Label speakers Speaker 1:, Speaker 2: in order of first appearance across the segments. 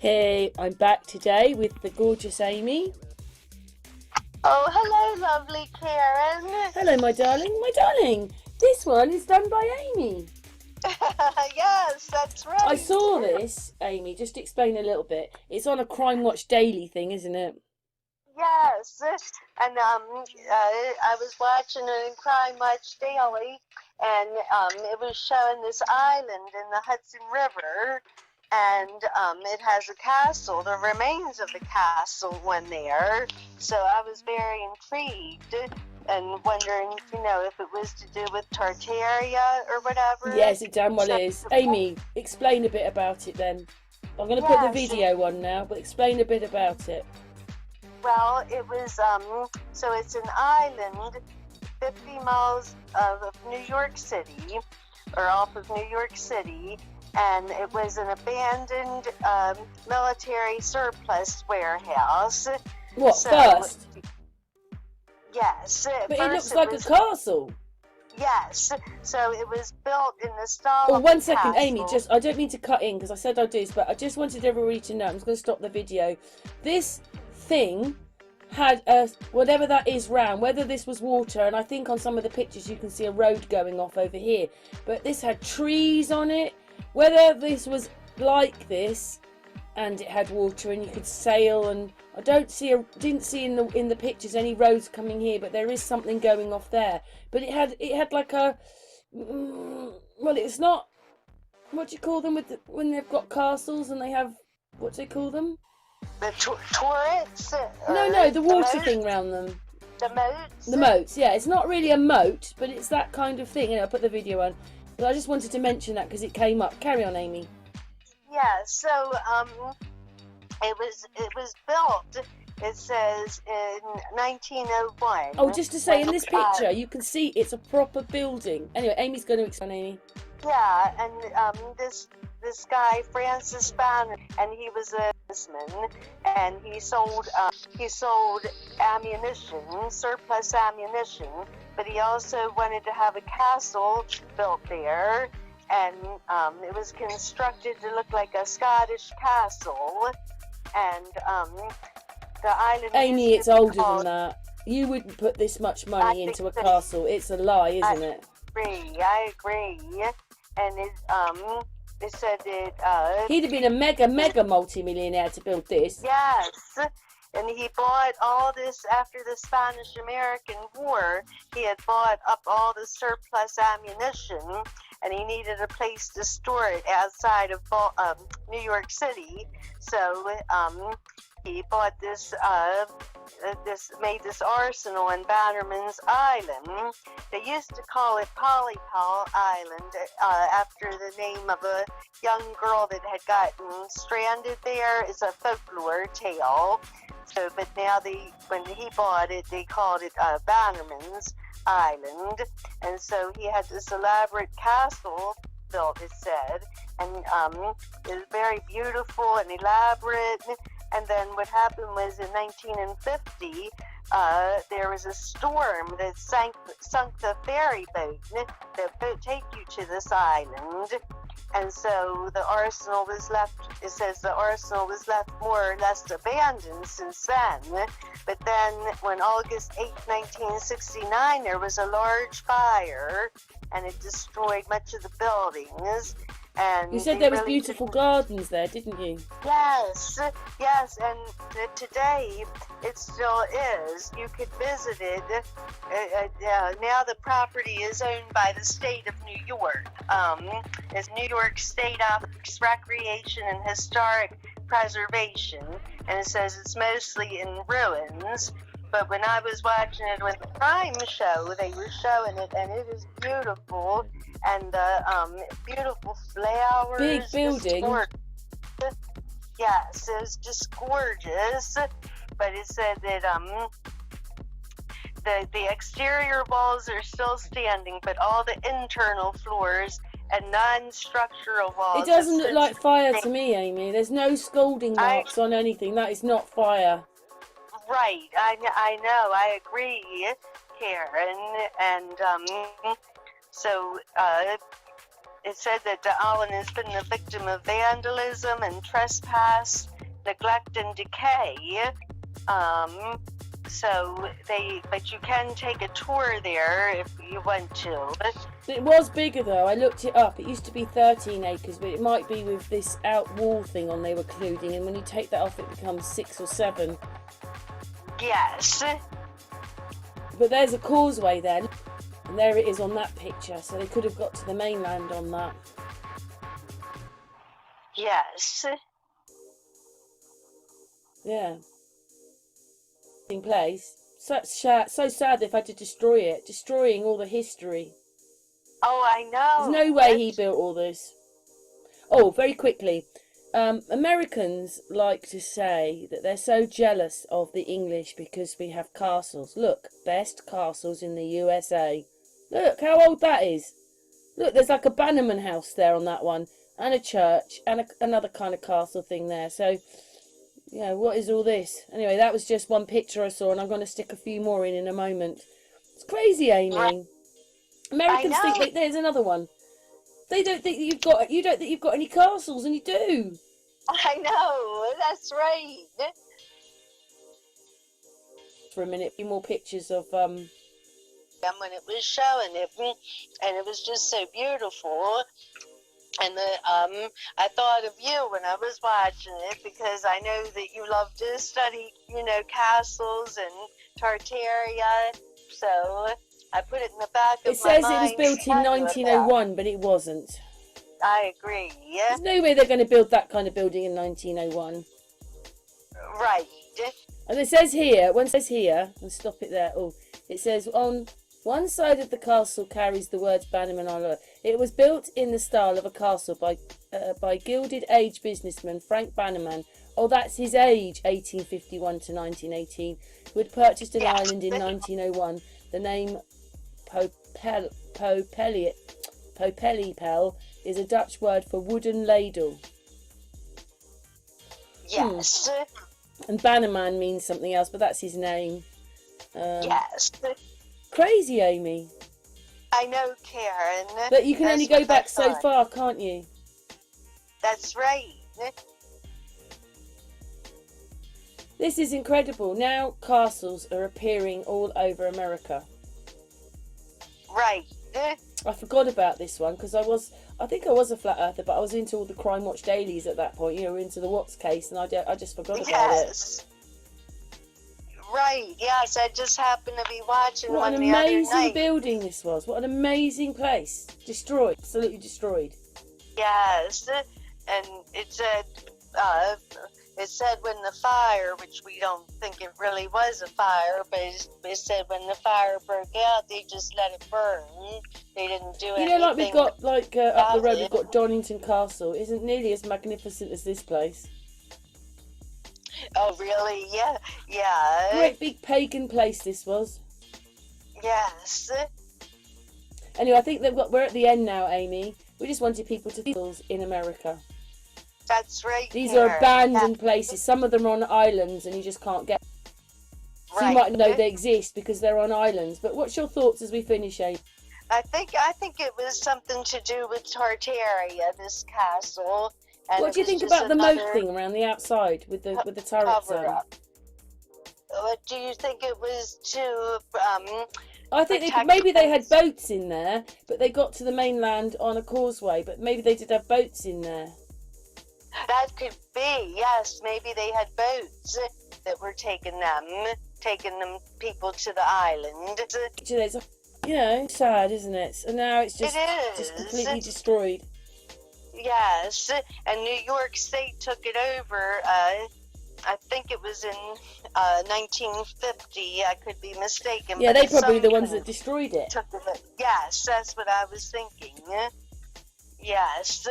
Speaker 1: Hey, I'm back today with the gorgeous Amy.
Speaker 2: Oh, hello, lovely Karen.
Speaker 1: Hello, my darling. My darling, this one is done by Amy.
Speaker 2: Yes, that's right.
Speaker 1: I saw this, Amy. Just explain a little bit. It's on a Crime Watch Daily thing, isn't it?
Speaker 2: Yes, and I was watching it in Crime Watch Daily, and it was showing this island in the Hudson River, and it has a castle. The remains of the castle when there. So I was very intrigued and wondering, if it was to do with Tartaria or whatever.
Speaker 1: Yes, it damn well is. Amy, explain a bit about it then. I'm going to put the video on now, but explain a bit about it.
Speaker 2: Well, it was, so it's an island 50 miles of New York City, or off of New York City, and it was an abandoned military surplus warehouse.
Speaker 1: What, first?
Speaker 2: Yes.
Speaker 1: But it looks like a castle.
Speaker 2: Yes, so it was built in the style of
Speaker 1: one second,
Speaker 2: castle.
Speaker 1: Amy, I don't mean to cut in because I said I'd do this, but I just wanted everybody to know, I'm just going to stop the video. This thing had whatever that is round, whether this was water, and I think on some of the pictures you can see a road going off over here, but this had trees on it. Whether this was like this and it had water and you could sail, and I didn't see in the pictures any roads coming here, but there is something going off there. But it had like a well, it's not, what do you call them when they've got castles and they have, what do they call them?
Speaker 2: The turrets?
Speaker 1: No, the water thing round them.
Speaker 2: The moats?
Speaker 1: The moats, yeah. It's not really a moat, but it's that kind of thing. I'll put the video on. But I just wanted to mention that because it came up. Carry on, Amy.
Speaker 2: Yeah, so it was built, it says, in 1901.
Speaker 1: Oh, just to say, in this picture, you can see it's a proper building. Anyway, Amy's going to explain, Amy.
Speaker 2: Yeah, and this guy, Francis Bannerman, and he was a businessman, and he sold ammunition, surplus ammunition, but he also wanted to have a castle built there, and it was constructed to look like a Scottish castle, and the island.
Speaker 1: Amy, it's older than that. You wouldn't put this much money into a castle. It's a lie, isn't it?
Speaker 2: I agree. And it said that
Speaker 1: he'd have been a mega multi-millionaire to build this.
Speaker 2: Yes, and he bought all this after the Spanish-American War. He had bought up all the surplus ammunition, and he needed a place to store it outside of New York City. So he bought made this arsenal in Bannerman's Island. They used to call it Polypal Island after the name of a young girl that had gotten stranded there. It's a folklore tale. So, but now when he bought it, they called it Bannerman's Island. And so he had this elaborate castle built, it said, and it was very beautiful and elaborate. And then what happened was in 1950, there was a storm that sunk the ferry boat that would take you to this island. And so the arsenal was left, it says the arsenal was left more or less abandoned since then. But then when August 8, 1969, there was a large fire and it destroyed much of the buildings. And
Speaker 1: you said there was beautiful gardens there, didn't you?
Speaker 2: Yes, and today it still is. You could visit it. Now the property is owned by the state of New York. It's New York State Office of Recreation and Historic Preservation, and it says it's mostly in ruins. But when I was watching it with the Prime show, they were showing it, and it is beautiful, and beautiful flowers.
Speaker 1: Big building.
Speaker 2: Yes, it was just gorgeous. But it said that the exterior walls are still standing, but all the internal floors and non-structural walls.
Speaker 1: It doesn't look like fire to me, Amy. There's no scalding marks on anything. That is not fire.
Speaker 2: Right, I know, I agree, Karen, and so it said that the island has been the victim of vandalism and trespass neglect and decay. But you can take a tour there if you want to.
Speaker 1: It was bigger though. I looked it up. It used to be 13 acres, but it might be with this out wall thing on they were including. And when you take that off, it becomes 6 or 7.
Speaker 2: Yes.
Speaker 1: But there's a causeway then, and there it is on that picture. So they could have got to the mainland on that.
Speaker 2: Yes.
Speaker 1: Yeah. In place. So sad they've had to destroy it, destroying all the history.
Speaker 2: Oh, I know.
Speaker 1: There's no way he built all this. Oh, very quickly. Americans like to say that they're so jealous of the English because we have castles. Look, best castles in the USA. Look how old that is. Look, there's like a Bannerman house there on that one, and a church, and another kind of castle thing there. So, you know, what is all this? Anyway, that was just one picture I saw, and I'm going to stick a few more in a moment. It's crazy, Amy.
Speaker 2: Right.
Speaker 1: Americans think there's another one. They don't think that you don't think you've got any castles, and you do.
Speaker 2: I know, that's right.
Speaker 1: For a minute, a few more pictures of
Speaker 2: And when it was showing it, and it was just so beautiful. And I thought of you when I was watching it, because I know that you love to study, you know, castles and Tartaria. So I put it in the back of my mind.
Speaker 1: It says it was built in 1901, but it wasn't.
Speaker 2: I agree. Yeah.
Speaker 1: There's no way they're going to build that kind of building in 1901.
Speaker 2: Right.
Speaker 1: And it says here, and stop it there. Oh, it says on one side of the castle carries the words Bannerman on. It was built in the style of a castle by Gilded Age businessman Frank Bannerman. Oh, that's his age, 1851 to 1918, who had purchased an island in 1901. The name Popelipel is a Dutch word for wooden ladle.
Speaker 2: Yes.
Speaker 1: And Bannerman means something else, but that's his name.
Speaker 2: Yes.
Speaker 1: Crazy, Amy.
Speaker 2: I know, Karen.
Speaker 1: But you can only go back so far, can't you?
Speaker 2: That's right.
Speaker 1: This is incredible. Now castles are appearing all over America.
Speaker 2: Right.
Speaker 1: I forgot about this one because I think I was a flat earther, but I was into all the Crime Watch dailies at that point. You know, into the Watts case, and I just forgot about it.
Speaker 2: Right. Yes, I just happened to be watching
Speaker 1: what
Speaker 2: one
Speaker 1: an
Speaker 2: the other
Speaker 1: amazing
Speaker 2: night.
Speaker 1: building this was. What an amazing place. Destroyed. Absolutely destroyed.
Speaker 2: Yes, and it said when the fire, which we don't think it really was a fire, but it said when the fire broke out, they just let it burn. They didn't do anything.
Speaker 1: You know, like we've got, up the road, we've got Donington Castle. It isn't nearly as magnificent as this place.
Speaker 2: Oh, really? Yeah, yeah.
Speaker 1: Great big pagan place this was.
Speaker 2: Yes.
Speaker 1: Anyway, I think we're at the end now, Amy. We just wanted people to feel in America.
Speaker 2: That's right.
Speaker 1: These are abandoned places. Some of them are on islands and you just can't get. So you might know they exist because they're on islands. But what's your thoughts as we finish, Amy?
Speaker 2: I think it was something to do with Tartaria, this castle. And
Speaker 1: what do you think about the moat thing around the outside with the turrets on?
Speaker 2: What do you think it was to?
Speaker 1: I think maybe they had boats in there, but they got to the mainland on a causeway. But maybe they did have boats in there.
Speaker 2: That could be, yes. Maybe they had boats that were taking them people to the island.
Speaker 1: You know, sad, isn't it? And now it's just completely destroyed.
Speaker 2: Yes, and New York State took it over. I think it was in 1950. I could be mistaken.
Speaker 1: Yeah, they probably the ones that destroyed it.
Speaker 2: Yes, that's what I was thinking. Yes.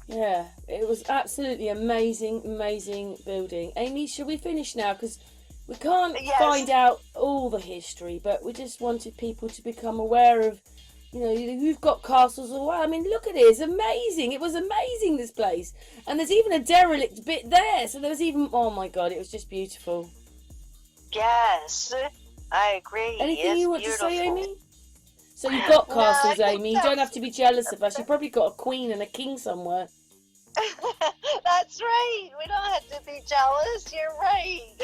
Speaker 1: Yeah, it was absolutely amazing, amazing building. Amy, should we finish now? Because we can't find out all the history, but we just wanted people to become aware of, you know, you've got castles all around. I mean, look at it. It's amazing. It was amazing, this place. And there's even a derelict bit there. So there was even, oh my God, it was just beautiful.
Speaker 2: Yes, I agree.
Speaker 1: Anything you want to say, Amy? So you've got castles, Amy. You don't have to be jealous of us. You've probably got a queen and a king somewhere.
Speaker 2: That's right. We don't have to be jealous. You're right.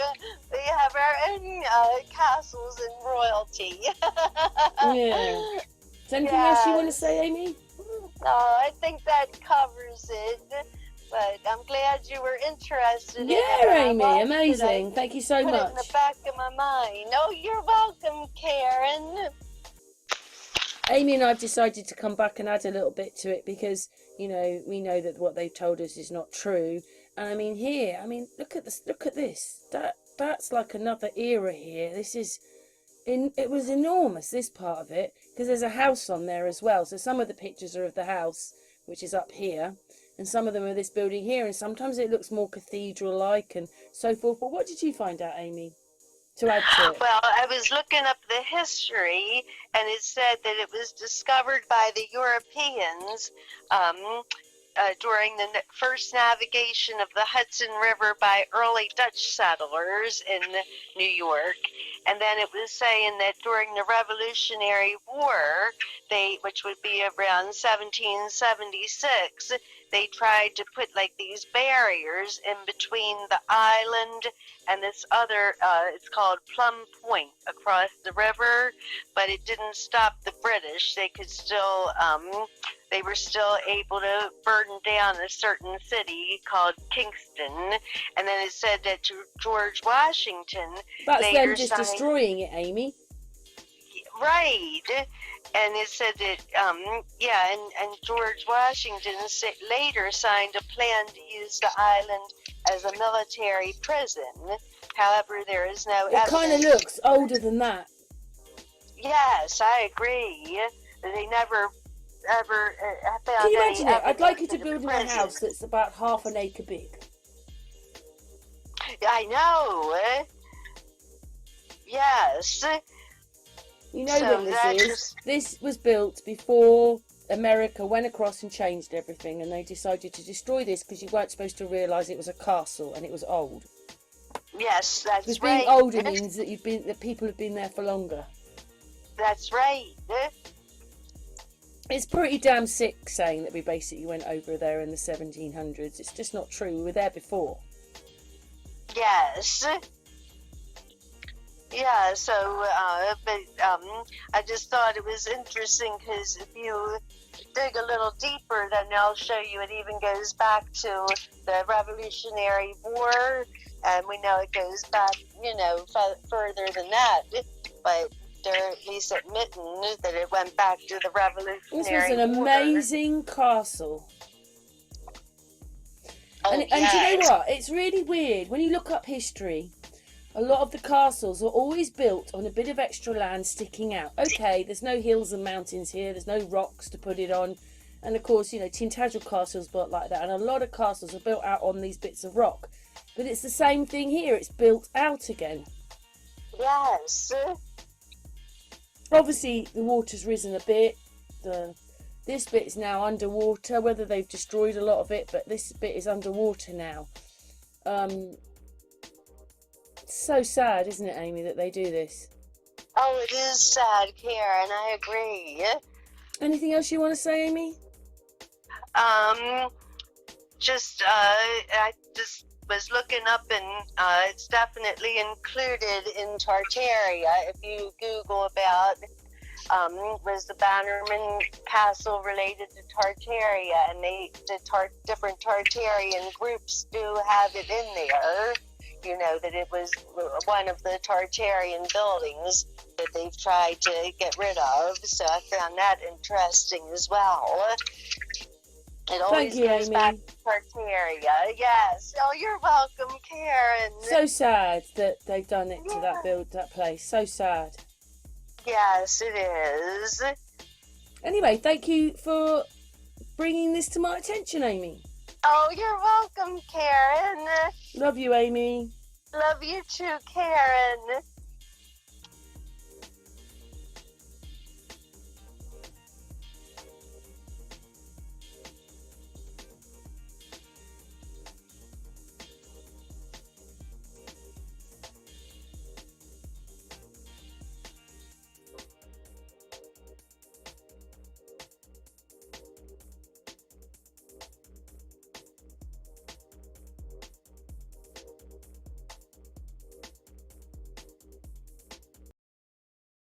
Speaker 2: We have our own castles and royalty.
Speaker 1: Yeah. Is there anything else you want to say, Amy?
Speaker 2: No, I think that covers it. But I'm glad you were interested in it.
Speaker 1: Yeah, Amy, amazing. Thank you so
Speaker 2: Put
Speaker 1: much.
Speaker 2: it in the back of my mind. Oh, you're welcome, Karen.
Speaker 1: Amy and I have decided to come back and add a little bit to it because, you know, we know that what they've told us is not true. And I mean, here, I mean, look at this. Look at this. That's like another era here. This is, it was enormous, this part of it, because there's a house on there as well. So some of the pictures are of the house, which is up here, and some of them are this building here, and sometimes it looks more cathedral-like and so forth. But what did you find out, Amy, to add to it?
Speaker 2: Well, I was looking up the history, and it said that it was discovered by the Europeans during the first navigation of the Hudson River by early Dutch settlers in New York. And then it was saying that during the Revolutionary War, which would be around 1776, they tried to put like these barriers in between the island and this other, it's called Plum Point, across the river, but it didn't stop the British. They could still, they were still able to burn down a certain city called Kingston. And then it said that George Washington
Speaker 1: That's
Speaker 2: later
Speaker 1: them just destroying it, Amy.
Speaker 2: Right. And it said that, and George Washington later signed a plan to use the island as a military prison. However, there is no
Speaker 1: evidence. It kind of looks older than that.
Speaker 2: Yes, I agree. They never ever found
Speaker 1: Can you
Speaker 2: any
Speaker 1: imagine it? I'd like you to build
Speaker 2: in
Speaker 1: a house that's about half an acre big.
Speaker 2: I know. Yes.
Speaker 1: You know when this is? This was built before America went across and changed everything, and they decided to destroy this because you weren't supposed to realise it was a castle and it was old.
Speaker 2: Yes, that's
Speaker 1: because
Speaker 2: right.
Speaker 1: Being older means that people have been there for longer.
Speaker 2: That's right.
Speaker 1: It's pretty damn sick saying that we basically went over there in the 1700s. It's just not true. We were there before.
Speaker 2: Yes. Yeah, so, I just thought it was interesting because if you dig a little deeper, then I'll show you it even goes back to the Revolutionary War, and we know it goes back, further than that, but they're at least admitting that it went back to the Revolutionary War.
Speaker 1: This was an amazing castle.
Speaker 2: Oh,
Speaker 1: and do you know what? It's really weird. When you look up history, a lot of the castles are always built on a bit of extra land sticking out. Okay, there's no hills and mountains here. There's no rocks to put it on. And of course, Tintagel Castle's built like that. And a lot of castles are built out on these bits of rock. But it's the same thing here. It's built out again.
Speaker 2: Yes.
Speaker 1: Obviously, the water's risen a bit. This bit is now underwater. Whether they've destroyed a lot of it, but this bit is underwater now. So sad, isn't it, Amy, that they do this?
Speaker 2: Oh, it is sad, Karen. I agree.
Speaker 1: Anything else you want to say, Amy?
Speaker 2: I just was looking up, and it's definitely included in Tartaria. If you Google about was the Bannerman Castle related to Tartaria, and different Tartarian groups do have it in there. That it was one of the Tartarian buildings that they've tried to get rid of. So I found that interesting as well. It always goes back to Tartaria. Yes. Oh, you're welcome, Karen.
Speaker 1: So sad that they've done it to that place. So sad.
Speaker 2: Yes, it is.
Speaker 1: Anyway, thank you for bringing this to my attention, Amy.
Speaker 2: Oh, you're welcome, Karen.
Speaker 1: Love you, Amy.
Speaker 2: Love you too, Karen.